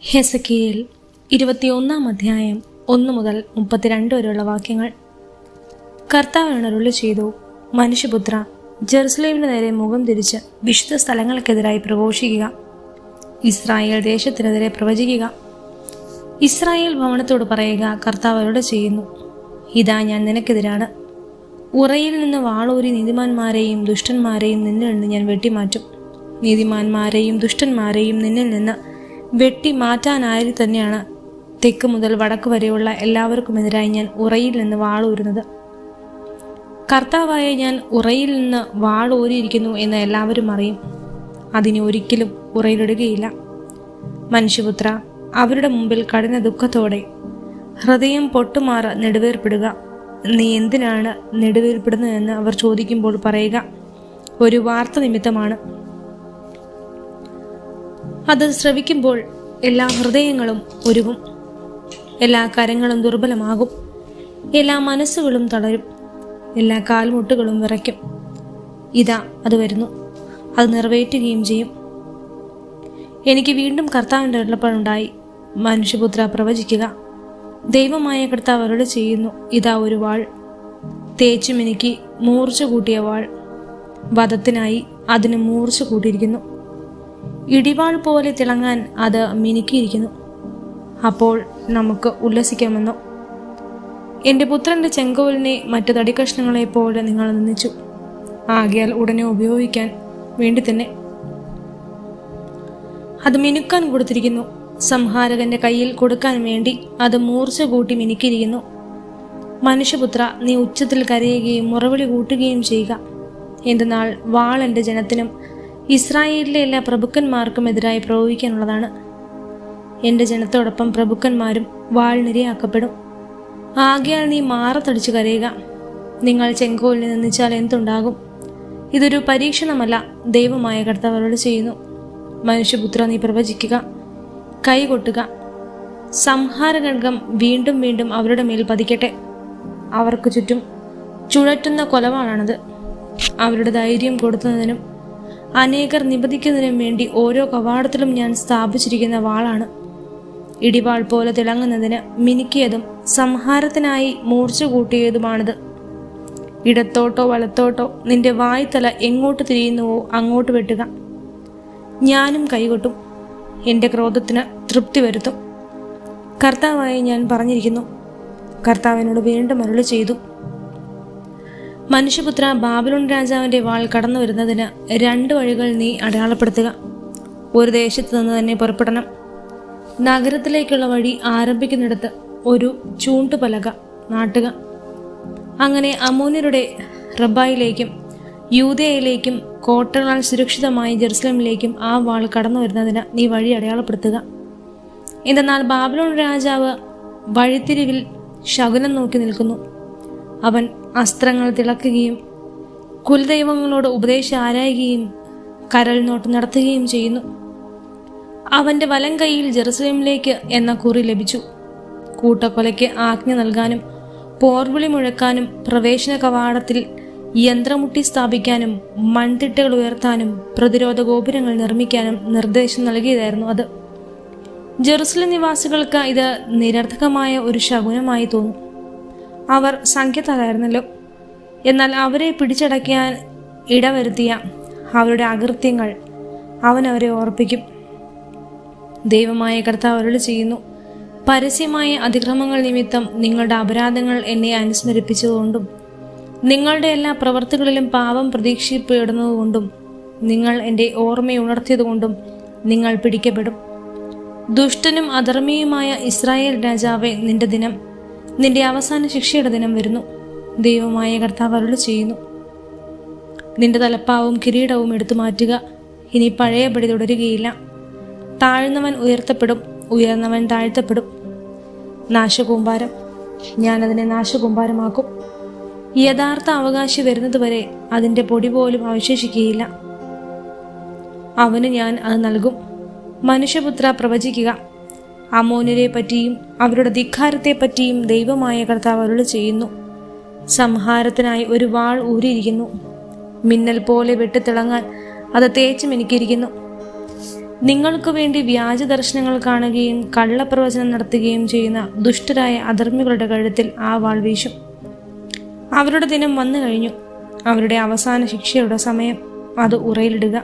ഹെസക്കിയേൽ 21 അധ്യായം 1 മുതൽ 32 വരെയുള്ള വാക്യങ്ങൾ. കർത്താവ് അരുളി ചെയ്തു, മനുഷ്യപുത്ര, ജെറുസലേമിന് നേരെ മുഖം തിരിച്ച് വിശുദ്ധ സ്ഥലങ്ങൾക്കെതിരായി പ്രഘോഷിക്കുക. ഇസ്രായേൽ ദേശത്തിനെതിരെ പ്രവചിക്കുക. ഇസ്രായേൽ ഭവനത്തോട് പറയുക, കർത്താവ് അരുളി ചെയ്യുന്നു, ഇതാ ഞാൻ നിനക്കെതിരാണ്. ഉറയിൽ നിന്ന് വാളൂരി നീതിമാന്മാരെയും ദുഷ്ടന്മാരെയും നിന്നിൽ നിന്ന് ഞാൻ വെട്ടിമാറ്റും. നീതിമാന്മാരെയും ദുഷ്ടന്മാരെയും നിന്നിൽ നിന്ന് വെട്ടിമാറ്റാനായി തന്നെയാണ് തെക്ക് മുതൽ വടക്ക് വരെയുള്ള എല്ലാവർക്കുമെതിരായി ഞാൻ ഉറയിൽ നിന്ന് വാളൂരുന്നത്. കർത്താവായ ഞാൻ ഉറയിൽ നിന്ന് വാളൂരിയിരിക്കുന്നു എന്ന് എല്ലാവരും അറിയും. അതിന് ഒരിക്കലും ഉറയിലിടുകയില്ല. മനുഷ്യപുത്ര, അവരുടെ മുമ്പിൽ കഠിന ദുഃഖത്തോടെ ഹൃദയം പൊട്ടുമാറ് നെടുവേർപ്പെടുക. നീ എന്തിനാണ് നെടുവേർപ്പെടുന്നതെന്ന് അവർ ചോദിക്കുമ്പോൾ പറയുക, ഒരു വാർത്ത നിമിത്തമാണ്. അത് ശ്രവിക്കുമ്പോൾ എല്ലാ ഹൃദയങ്ങളും ഉരുകും, എല്ലാ കരങ്ങളും ദുർബലമാകും, എല്ലാ മനസ്സുകളും തളരും, എല്ലാ കാൽമുട്ടുകളും വിറയ്ക്കും. ഇതാ അത് വരുന്നു, അത് നിറവേറ്റുകയും ചെയ്യും. എനിക്ക് വീണ്ടും കർത്താവിൻ്റെ അരുളപ്പാടുണ്ടായി, മനുഷ്യപുത്ര, പ്രവചിക്കുക. ദൈവമായ കർത്താവ് അരുളി ചെയ്യുന്നു, ഇതാ ഒരു വാൾ, തേച്ചുമിനുക്കി മൂർച്ച കൂട്ടിയ വാൾ, വധത്തിനായി അതിന് മൂർച്ച കൂട്ടിയിരിക്കുന്നു. ഇടിവാൾ പോലെ തിളങ്ങാൻ അത് മിനുക്കിയിരിക്കുന്നു. അപ്പോൾ നമുക്ക് ഉല്ലസിക്കാമെന്നോ? എൻ്റെ പുത്രൻ്റെ ചെങ്കോലിനെ മറ്റു തടിക്കഷ്ണങ്ങളെ പോലെ നിങ്ങൾ നിന്ദിച്ചു. ആകയാൽ ഉടനെ ഉപയോഗിക്കാൻ വേണ്ടി തന്നെ അത് മിനുക്കാൻ കൊടുത്തിരിക്കുന്നു. സംഹാരകന്റെ കയ്യിൽ കൊടുക്കാൻ വേണ്ടി അത് മൂർച്ച കൂട്ടി മിനുക്കിയിരിക്കുന്നു. മനുഷ്യപുത്ര, നീ ഉച്ചത്തിൽ കരയുകയും മുറവിളി കൂട്ടുകയും ചെയ്യുക. എന്തെന്നാൽ വാൾ എൻ്റെ ജനത്തിനും ഇസ്രായേലിലെ എല്ലാ പ്രഭുക്കന്മാർക്കും എതിരായി പ്രയോഗിക്കാനുള്ളതാണ്. എൻ്റെ ജനത്തോടൊപ്പം പ്രഭുക്കന്മാരും വാളിനിരയാക്കപ്പെടും. ആകയാൽ നീ മാറത്തടിച്ചു കരയുക. നിങ്ങൾ ചെങ്കോലിനെ നിന്ദിച്ചാൽ എന്തുണ്ടാകും? ഇതൊരു പരീക്ഷണമല്ല, ദൈവമായ കർത്താവ് അരുളി ചെയ്യുന്നു. മനുഷ്യപുത്ര, നീ പ്രവചിക്കുക, കൈകൊട്ടുക. സംഹാരഖഡ്ഗം വീണ്ടും വീണ്ടും അവരുടെ മേൽ പതിക്കട്ടെ. അവർക്ക് ചുറ്റും ചുഴറ്റുന്ന കൊലവാളാണത്. അവരുടെ ധൈര്യം കൊടുക്കുന്നതിനും അനേകർ നിബന്ധിക്കുന്നതിനും വേണ്ടി ഓരോ കവാടത്തിലും ഞാൻ സ്ഥാപിച്ചിരിക്കുന്ന വാളാണ്. ഇടിവാൾ പോലെ തിളങ്ങുന്നതിന് മിനുക്കിയതും സംഹാരത്തിനായി മൂർച്ച കൂട്ടിയതുമാണിത്. ഇടത്തോട്ടോ വലത്തോട്ടോ നിന്റെ വായ്ത്തല എങ്ങോട്ട് തിരിയുന്നുവോ അങ്ങോട്ട് വെട്ടുക. ഞാനും കൈകൊട്ടും, എൻ്റെ ക്രോധത്തിന് തൃപ്തി വരുത്തും. കർത്താവായി ഞാൻ പറഞ്ഞിരിക്കുന്നു. കർത്താവിനോട് വീണ്ടും അരുളി ചെയ്തു, മനുഷ്യപുത്ര, ബാബിലോൺ രാജാവിൻ്റെ വാൾ കടന്നു വരുന്നതിന് 2 വഴികൾ നീ അടയാളപ്പെടുത്തുക. ഒരു ദേശത്ത് നിന്ന് തന്നെ പുറപ്പെടണം. നഗരത്തിലേക്കുള്ള വഴി ആരംഭിക്കുന്നിടത്ത് ഒരു ചൂണ്ടുപലക നാട്ടുക. അങ്ങനെ അമ്മോന്യരുടെ റബ്ബായിലേക്കും യൂദയയിലേക്കും കോട്ടകളാൽ സുരക്ഷിതമായി ജെറുസലേമിലേക്കും ആ വാൾ കടന്നു വരുന്നതിന് നീ വഴി അടയാളപ്പെടുത്തുക. എന്തെന്നാൽ ബാബിലോൺ രാജാവ് വഴിത്തിരിവിൽ ശകുനം നോക്കി നിൽക്കുന്നു. അവൻ അസ്ത്രങ്ങൾ തിളക്കുകയും കുലദൈവങ്ങളോട് ഉപദേശം ആരായുകയും കരൾ നോട്ട് നടത്തുകയും ചെയ്യുന്നു. അവൻ്റെ വലം കൈയിൽ ജെറുസലേമിലേക്ക് എന്ന കുറി ലഭിച്ചു. കൂട്ടക്കൊലയ്ക്ക് ആജ്ഞ നൽകാനും പോർവിളി മുഴക്കാനും പ്രവേശന കവാടത്തിൽ യന്ത്രമുട്ടി സ്ഥാപിക്കാനും മൺതിട്ടകൾ ഉയർത്താനും പ്രതിരോധ ഗോപുരങ്ങൾ നിർമ്മിക്കാനും നിർദ്ദേശം നൽകിയതായിരുന്നു അത്. ജെറുസലേം നിവാസികൾക്ക് ഇത് നിരർത്ഥകമായ ഒരു ശകുനമായി തോന്നും. അവർ സംഖ്യത്താലായിരുന്നല്ലോ. എന്നാൽ അവരെ പിടിച്ചടക്കാൻ ഇടവരുത്തിയ അവരുടെ അകൃത്യങ്ങൾ അവൻ അവരെ ഓർപ്പിക്കും. ദൈവമായ കർത്താവ് അരുളി ചെയ്യുന്നു, പരസ്യമായ അതിക്രമങ്ങൾ നിമിത്തം നിങ്ങളുടെ അപരാധങ്ങൾ എന്നെ അനുസ്മരിപ്പിച്ചതുകൊണ്ടും നിങ്ങളുടെ എല്ലാ പ്രവൃത്തികളിലും പാപം പ്രതീക്ഷിക്കപ്പെടുന്നതുകൊണ്ടും നിങ്ങൾ എൻ്റെ ഓർമ്മയെ ഉണർത്തിയതുകൊണ്ടും നിങ്ങൾ പിടിക്കപ്പെടും. ദുഷ്ടനും അധർമ്മിയുമായ ഇസ്രായേൽ രാജാവെ, നിന്റെ അവസാന ശിക്ഷയുടെ ദിനം വരുന്നു. ദൈവമായ കർത്താവ് അരുളി ചെയ്യുന്നു, നിന്റെ തലപ്പാവും കിരീടവും എടുത്തു മാറ്റുക. ഇനി പഴയപടി തുടരുകയില്ല. താഴ്ന്നവൻ ഉയർത്തപ്പെടും, ഉയർന്നവൻ താഴ്ത്തപ്പെടും. നാശകൂമ്പാരം, ഞാനതിനെ നാശകൂമ്പാരമാക്കും. യഥാർത്ഥ അവകാശി വരുന്നതുവരെ അതിൻ്റെ പൊടി പോലും അവശേഷിക്കുകയില്ല. അവന് ഞാൻ അത് നൽകും. മനുഷ്യപുത്ര, പ്രവചിക്കുക. അമ്മോന്യരെ പറ്റിയും അവരുടെ ധിക്കാരത്തെ പറ്റിയും ദൈവമായ കർത്താവ് അരുളി ചെയ്യുന്നു, സംഹാരത്തിനായി ഒരു വാൾ ഊരിയിരിക്കുന്നു. മിന്നൽ പോലെ വെട്ടിത്തിളങ്ങാൻ അത് തേച്ച് മിനുക്കിയിരിക്കുന്നു. നിങ്ങൾക്ക് വേണ്ടി വ്യാജ ദർശനങ്ങൾ കാണുകയും കള്ളപ്രവചനം നടത്തുകയും ചെയ്യുന്ന ദുഷ്ടരായ അധർമ്മികളുടെ കഴുത്തിൽ ആ വാൾ വീശും. അവരുടെ ദിനം വന്നു കഴിഞ്ഞു, അവരുടെ അവസാന ശിക്ഷയുടെ സമയം. അത് ഉറയിലിടുക.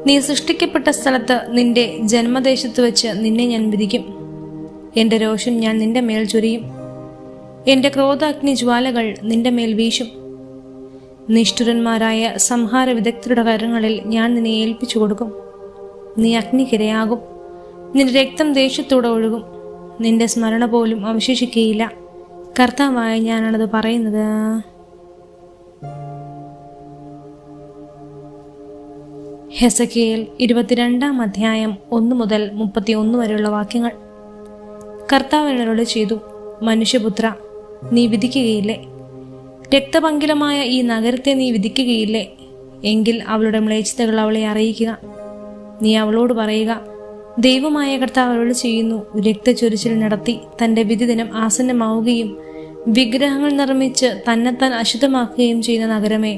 നീ സൃഷ്ടിക്കപ്പെട്ട സ്ഥലത്ത്, നിന്റെ ജന്മദേശത്ത് വെച്ച് നിന്നെ ഞാൻ വിധിക്കും. എൻ്റെ രോഷം ഞാൻ നിന്റെ മേൽ ചൊരിയും. എൻ്റെ ക്രോധാഗ്നി ജ്വാലകൾ നിന്റെ മേൽ വീശും. നിഷ്ഠുരന്മാരായ സംഹാര വിദഗ്ധരുടെ കരങ്ങളിൽ ഞാൻ നിന്നെ ഏൽപ്പിച്ചു കൊടുക്കും. നീ അഗ്നിക്കിരയാകും. നിന്റെ രക്തം ദേശത്തൂടെ ഒഴുകും. നിന്റെ സ്മരണ പോലും അവശേഷിക്കുകയില്ല. കർത്താവായ ഞാനാണത് പറയുന്നത്. ഹെസക്കിയേൽ 22-ാം അധ്യായം 1 മുതൽ 31 വരെയുള്ള വാക്യങ്ങൾ. കർത്താവ് എന്നോട് ചെയ്തു, മനുഷ്യപുത്ര, നീ വിധിക്കുകയില്ലേ? രക്തപങ്കിലമായ ഈ നഗരത്തെ നീ വിധിക്കുകയില്ലേ? എങ്കിൽ അവളുടെ മ്ലേച്ഛതകൾ അവളെ അറിയിക്കുക. നീ അവളോട് പറയുക, ദൈവമായ കർത്താവ് അവളോട് ചെയ്യുന്നു, രക്തച്ചൊരിച്ചിൽ നടത്തി തൻ്റെ വിധിദിനം ആസന്നമാവുകയും വിഗ്രഹങ്ങൾ നിർമ്മിച്ച് തന്നെത്താൻ അശുദ്ധമാക്കുകയും ചെയ്യുന്ന നഗരമേ,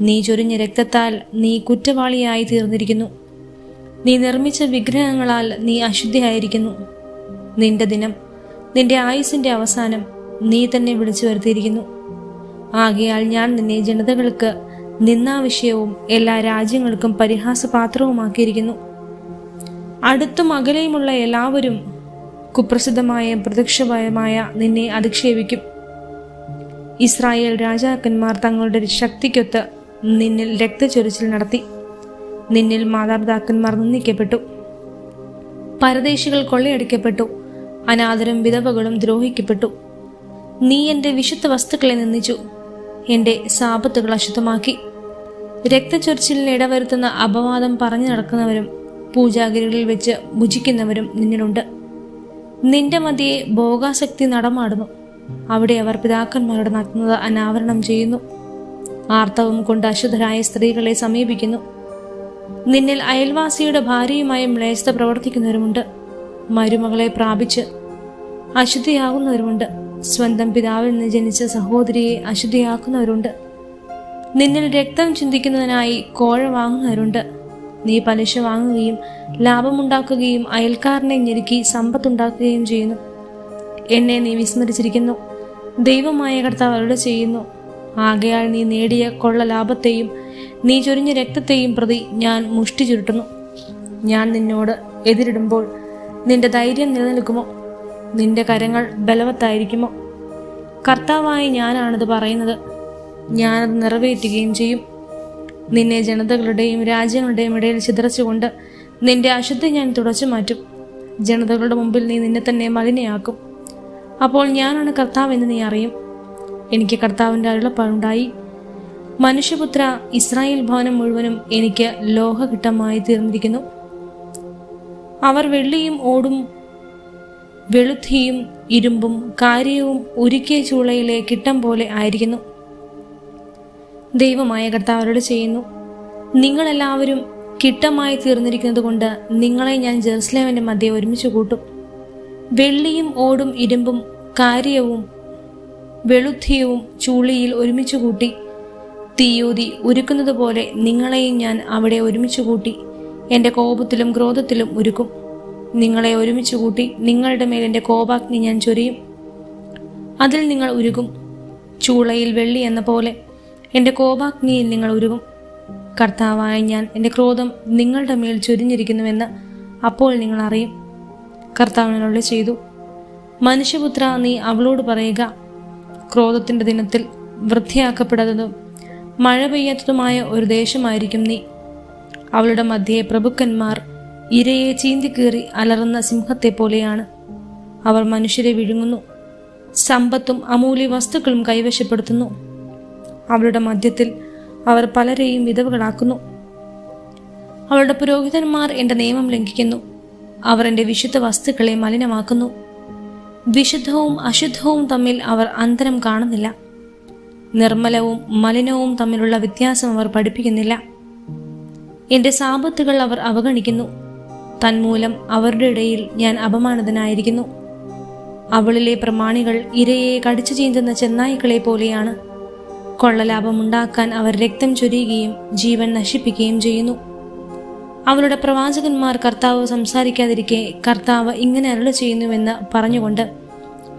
നീ ചൊരിഞ്ഞ രക്തത്താൽ നീ കുറ്റവാളിയായി തീർന്നിരിക്കുന്നു. നീ നിർമ്മിച്ച വിഗ്രഹങ്ങളാൽ നീ അശുദ്ധിയായിരിക്കുന്നു. നിന്റെ ദിനം, നിന്റെ ആയുസിന്റെ അവസാനം നീ തന്നെ വിളിച്ചു വരുത്തിയിരിക്കുന്നു. ആകയാൽ ഞാൻ നിന്നെ ജനതകൾക്ക് നിന്ദാവിഷയവും എല്ലാ രാജ്യങ്ങൾക്കും പരിഹാസപാത്രവുമാക്കിയിരിക്കുന്നു. അടുത്തും അകലെയുമുള്ള എല്ലാവരും കുപ്രസിദ്ധമായ പ്രത്യക്ഷമായ നിന്നെ അധിക്ഷേപിക്കും. ഇസ്രായേൽ രാജാക്കന്മാർ തങ്ങളുടെ ശക്തിക്കൊത്ത് നിന്നിൽ രക്തച്ചൊരിച്ചിൽ നടത്തി. നിന്നിൽ മാതാപിതാക്കന്മാർ നിന്ദിക്കപ്പെട്ടു. പരദേശികൾ കൊള്ളയടിക്കപ്പെട്ടു. അനാഥരും വിധവകളും ദ്രോഹിക്കപ്പെട്ടു. നീ എൻ്റെ വിശുദ്ധ വസ്തുക്കളെ നിന്ദിച്ചു. എൻ്റെ സാപത്തുകൾ അശുദ്ധമാക്കി. രക്തച്ചൊരിച്ചിലിന് ഇടവരുത്തുന്ന അപവാദം പറഞ്ഞു നടക്കുന്നവരും പൂജാഗിരികളിൽ വെച്ച് ഭുജിക്കുന്നവരും നിന്നിലുണ്ട്. നിന്റെ മധ്യയെ ഭോഗാസക്തി നടമാടുന്നു. അവിടെ അവർ പിതാക്കന്മാരുടെ നഗ്നത അനാവരണം ചെയ്യുന്നു. ആർത്തവം കൊണ്ട് അശുദ്ധരായ സ്ത്രീകളെ സമീപിക്കുന്നു. നിന്നിൽ അയൽവാസിയുടെ ഭാര്യയുമായി മ്ലേച്ഛത പ്രവർത്തിക്കുന്നവരുമുണ്ട്. മരുമകളെ പ്രാപിച്ച് അശുദ്ധിയാകുന്നവരുമുണ്ട്. സ്വന്തം പിതാവിൽ നിന്ന് ജനിച്ച സഹോദരിയെ അശുദ്ധിയാക്കുന്നവരുണ്ട്. നിന്നിൽ രക്തം ചിന്തിക്കുന്നതിനായി കോഴ വാങ്ങുന്നവരുണ്ട്. നീ പലിശ വാങ്ങുകയും ലാഭമുണ്ടാക്കുകയും അയൽക്കാരനെ ഞെരുക്കി സമ്പത്തുണ്ടാക്കുകയും ചെയ്യുന്നു. എന്നെ നീ വിസ്മരിച്ചിരിക്കുന്നു. ദൈവമായ കർത്താവ് അരുളി ചെയ്യുന്നു, ആകയാൽ നീ നേടിയ കൊള്ള ലാഭത്തെയും നീ ചൊരിഞ്ഞ രക്തത്തെയും പ്രതി ഞാൻ മുഷ്ടി ചുരുട്ടുന്നു. ഞാൻ നിന്നോട് എതിരിടുമ്പോൾ നിന്റെ ധൈര്യം നിലനിൽക്കുമോ? നിന്റെ കരങ്ങൾ ബലവത്തായിരിക്കുമോ? കർത്താവായി ഞാനാണത് പറയുന്നത്. ഞാനത് നിറവേറ്റുകയും ചെയ്യും. നിന്നെ ജനതകളുടെയും രാജ്യങ്ങളുടെയും ഇടയിൽ ചിതറച്ചുകൊണ്ട് നിന്റെ അശുദ്ധി ഞാൻ തുടച്ചു മാറ്റും. ജനതകളുടെ മുമ്പിൽ നീ നിന്നെ തന്നെ മലിനയാക്കും. അപ്പോൾ ഞാനാണ് കർത്താവെന്ന് നീ അറിയും. എനിക്ക് കർത്താവിൻ്റെ അരുളപ്പാടുണ്ടായി. മനുഷ്യപുത്ര, ഇസ്രായേൽ ഭവനം മുഴുവനും എനിക്ക് ലോഹഘട്ടമായി തീർന്നിരിക്കുന്നു. അവർ വെള്ളിയും ഓടും വെളുത്തിയും ഇരുമ്പും കാര്യവും ഉരുക്കിയ ചൂളയിലെ കിട്ടം പോലെ ആയിരിക്കുന്നു. ദൈവമായ കർത്താവ് അരുളി ചെയ്യുന്നു, നിങ്ങളെല്ലാവരും കിട്ടമായി തീർന്നിരിക്കുന്നത് കൊണ്ട് നിങ്ങളെ ഞാൻ ജെറുസലേമിന്റെ മധ്യേ ഒരുമിച്ച് കൂട്ടും. വെള്ളിയും ഓടും ഇരുമ്പും കാര്യവും വെളുത്തിയവും ചൂളിയിൽ ഒരുമിച്ച് കൂട്ടി തീയൂതി ഉരുക്കുന്നത് പോലെ നിങ്ങളെയും ഞാൻ അവിടെ ഒരുമിച്ച് കൂട്ടി എൻ്റെ കോപത്തിലും ക്രോധത്തിലും ഉരുക്കും. നിങ്ങളെ ഒരുമിച്ച് കൂട്ടി നിങ്ങളുടെ മേൽ എൻ്റെ കോപാഗ്നി ഞാൻ ചൊരിയും. അതിൽ നിങ്ങൾ ഉരുകും. ചൂളയിൽ വെള്ളി എന്ന പോലെ എൻ്റെ കോപാഗ്നിയിൽ നിങ്ങൾ ഉരുകും. കർത്താവായ ഞാൻ എൻ്റെ ക്രോധം നിങ്ങളുടെ മേൽ ചൊരിഞ്ഞിരിക്കുന്നുവെന്ന് അപ്പോൾ നിങ്ങൾ അറിയും. കർത്താവിനോട് ചെയ്തു, മനുഷ്യപുത്ര, നീ അവളോട് പറയുക, ക്രോധത്തിൻ്റെ ദിനത്തിൽ വൃത്തിയാക്കപ്പെടാത്തതും മഴ പെയ്യാത്തതുമായ ഒരു ദേശമായിരിക്കും നീ. അവളുടെ മധ്യേ പ്രഭുക്കന്മാർ ഇരയെ ചീന്തിക്കീറി അലറുന്ന സിംഹത്തെ പോലെയാണ്. അവർ മനുഷ്യരെ വിഴുങ്ങുന്നു, സമ്പത്തും അമൂല്യ വസ്തുക്കളും കൈവശപ്പെടുത്തുന്നു. അവളുടെ മധ്യത്തിൽ അവർ പലരെയും വിധവകളാക്കുന്നു. അവളുടെ പുരോഹിതന്മാർ എൻ്റെ നിയമം ലംഘിക്കുന്നു. അവർ എൻ്റെ വിശുദ്ധ വസ്തുക്കളെ മലിനമാക്കുന്നു. വിശുദ്ധവും അശുദ്ധവും തമ്മിൽ അവർ അന്തരം കാണുന്നില്ല. നിർമ്മലവും മലിനവും തമ്മിലുള്ള വ്യത്യാസം അവർ പഠിപ്പിക്കുന്നില്ല. എൻ്റെ സാപത്തുകൾ അവർ അവഗണിക്കുന്നു. തന്മൂലം അവരുടെ ഇടയിൽ ഞാൻ അപമാനിതനായിരിക്കുന്നു. അവളിലെ പ്രമാണികൾ ഇരയെ കടിച്ചു ചീന്തുന്ന ചെന്നായ്ക്കളെ പോലെയാണ്. കൊള്ളലാഭമുണ്ടാക്കാൻ അവർ രക്തം ചൊരിയുകയും ജീവൻ നശിപ്പിക്കുകയും ചെയ്യുന്നു. അവളുടെ പ്രവാചകന്മാർ കർത്താവ് സംസാരിക്കാതിരിക്കെ കർത്താവ് ഇങ്ങനെ അരുളി ചെയ്യുന്നുവെന്ന് പറഞ്ഞുകൊണ്ട്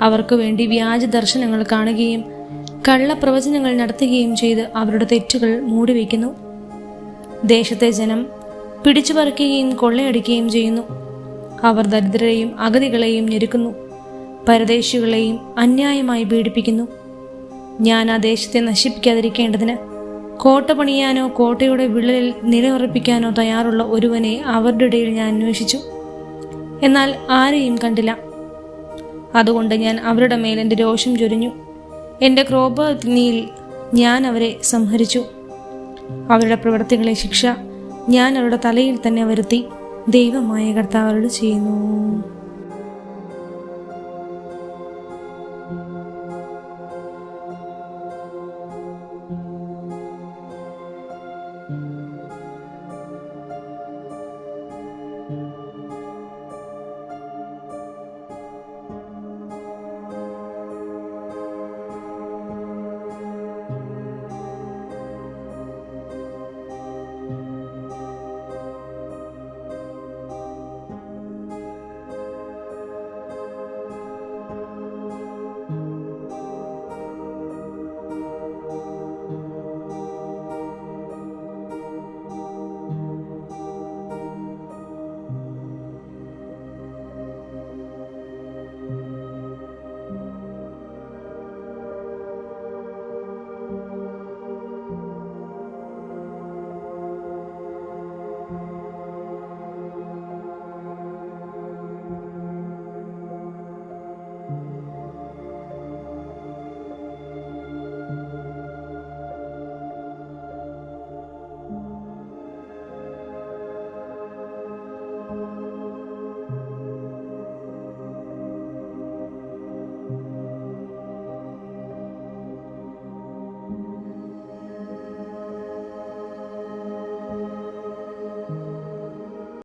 അവർക്ക് വേണ്ടി വ്യാജ ദർശനങ്ങൾ കാണുകയും കള്ളപ്രവചനങ്ങൾ നടത്തുകയും ചെയ്ത് അവരുടെ തെറ്റുകൾ മൂടിവെക്കുന്നു. ദേശത്തെ ജനം പിടിച്ചുപറിക്കുകയും കൊള്ളയടിക്കുകയും ചെയ്യുന്നു. അവർ ദരിദ്രരെയും അഗതികളെയും ഞെരുക്കുന്നു, പരദേശികളെയും അന്യായമായി പീഡിപ്പിക്കുന്നു. ഞാൻ ആ ദേശത്തെ നശിപ്പിക്കാതിരിക്കേണ്ടതിന് കോട്ട പണിയാനോ കോട്ടയുടെ വിള്ളലിൽ നിലയുറപ്പിക്കാനോ തയ്യാറുള്ള ഒരുവനെ അവരുടെ ഇടയിൽ ഞാൻ അന്വേഷിച്ചു, എന്നാൽ ആരെയും കണ്ടില്ല. അതുകൊണ്ട് ഞാൻ അവരുടെ മേൽ എൻ്റെ രോഷം ചൊരിഞ്ഞു, എൻ്റെ ക്രോധാഗ്നിയിൽ ഞാൻ അവരെ സംഹരിച്ചു. അവരുടെ പ്രവൃത്തികളെ ശിക്ഷ ഞാൻ അവരുടെ തലയിൽ തന്നെ വരുത്തി. ദൈവമായ കർത്താവ് അരുളി ചെയ്യുന്നു.